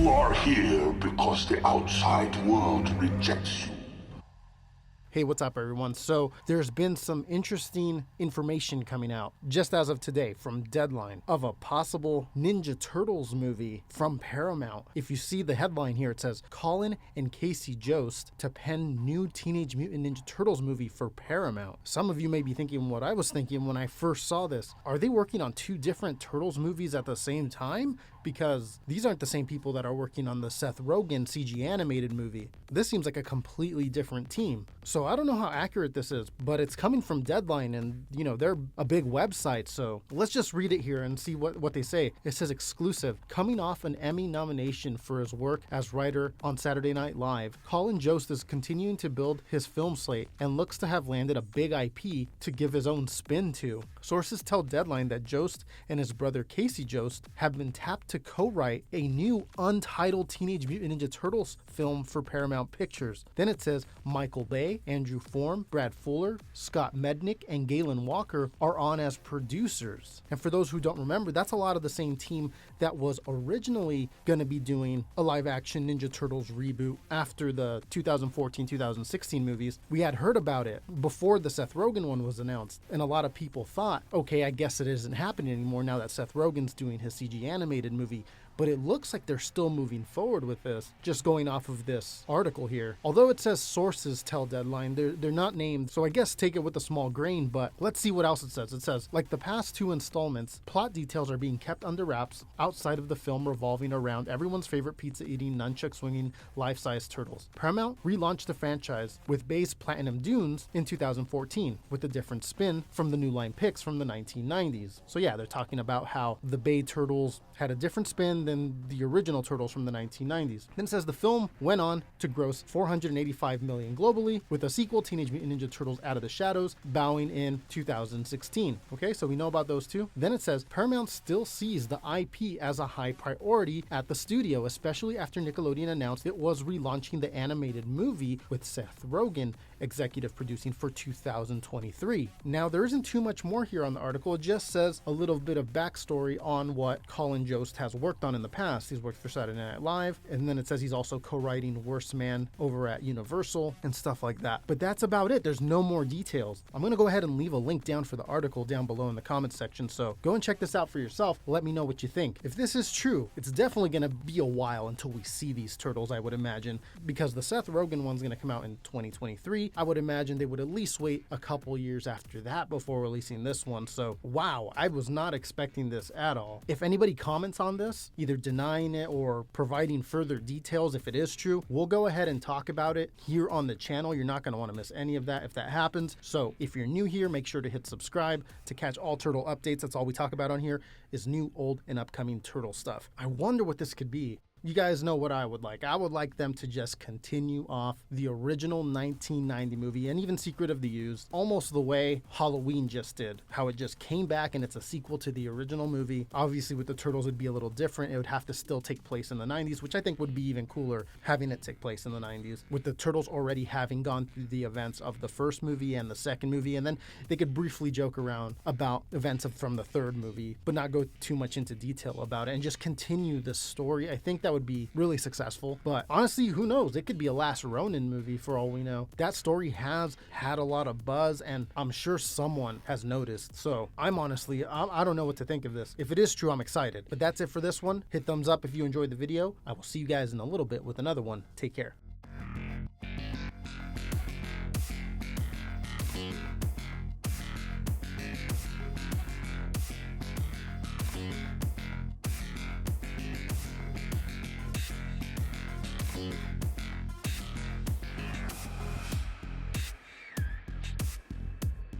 You are here because the outside world rejects you. Hey, what's up, everyone? So there's been some interesting information coming out just as of today from Deadline of a possible Ninja Turtles movie from Paramount. If you see the headline here, it says Colin and Casey Jost to pen new Teenage Mutant Ninja Turtles movie for Paramount. Some of you may be thinking what I was thinking when I first saw this. Are they working on two different Turtles movies at the same time? Because these aren't the same people that are working on the Seth Rogen CG animated movie. This seems like a completely different team. So I don't know how accurate this is, but it's coming from Deadline, and they're a big website, so let's just read it here and see what they say. It says exclusive. Coming off an Emmy nomination for his work as writer on Saturday Night Live, Colin Jost is continuing to build his film slate and looks to have landed a big IP to give his own spin to. Sources tell Deadline that Jost and his brother Casey Jost have been tapped to co-write a new untitled Teenage Mutant Ninja Turtles film for Paramount Pictures. Then it says Michael Bay, Andrew Form, Brad Fuller, Scott Mednick, and Galen Walker are on as producers. And for those who don't remember, that's a lot of the same team that was originally going to be doing a live-action Ninja Turtles reboot after the 2014-2016 movies. We had heard about it before the Seth Rogen one was announced, and a lot of people thought, okay, I guess it isn't happening anymore now that Seth Rogen's doing his CG animated movie. But it looks like they're still moving forward with this, just going off of this article here. Although it says sources tell Deadline, they're not named, so I guess take it with a small grain, but let's see what else it says. It says, like the past two installments, plot details are being kept under wraps outside of the film revolving around everyone's favorite pizza-eating, nunchuck-swinging, life-size turtles. Paramount relaunched the franchise with Bay's Platinum Dunes in 2014, with a different spin from the New Line picks from the 1990s. So yeah, they're talking about how the Bay Turtles had a different spin than the original Turtles from the 1990s. Then it says the film went on to gross $485 million globally, with a sequel, Teenage Mutant Ninja Turtles Out of the Shadows, bowing in 2016. Okay, so we know about those two. Then it says Paramount still sees the IP as a high priority at the studio, especially after Nickelodeon announced it was relaunching the animated movie with Seth Rogen executive producing for 2023. Now, there isn't too much more here on the article. It just says a little bit of backstory on what Colin Jost has worked on in the past. He's worked for Saturday Night Live, and then it says he's also co-writing Worst Man over at Universal and stuff like that. But that's about it. There's no more details. I'm going to go ahead and leave a link down for the article down below in the comments section, so go and check this out for yourself. Let me know what you think. If this is true, it's definitely going to be a while until we see these turtles, I would imagine, because the Seth Rogen one's going to come out in 2023. I would imagine they would at least wait a couple years after that before releasing this one. So wow, I was not expecting this at all. If anybody comments on this, either denying it or providing further details if it is true, we'll go ahead and talk about it here on the channel. You're not going to want to miss any of that if that happens. So if you're new here, make sure to hit subscribe to catch all turtle updates. That's all we talk about on here is new, old, and upcoming turtle stuff. I wonder what this could be. You guys know what I would like. I would like them to just continue off the original 1990 movie and even Secret of the Used, almost the way Halloween just did, how it just came back and it's a sequel to the original movie. Obviously with the Turtles it'd be a little different. It would have to still take place in the 90s, which I think would be even cooler having it take place in the 90s, with the Turtles already having gone through the events of the first movie and the second movie, and then they could briefly joke around about events from the third movie, but not go too much into detail about it and just continue the story. I think that would be really successful. But honestly, who knows? It could be a last Ronin movie for all we know. That story has had a lot of buzz, and I'm sure someone has noticed. So I'm honestly, I don't know what to think of this. If it is true, I'm excited. But that's it for this one. Hit thumbs up if you enjoyed the video. I will see you guys in a little bit with another one. Take care. Thank you.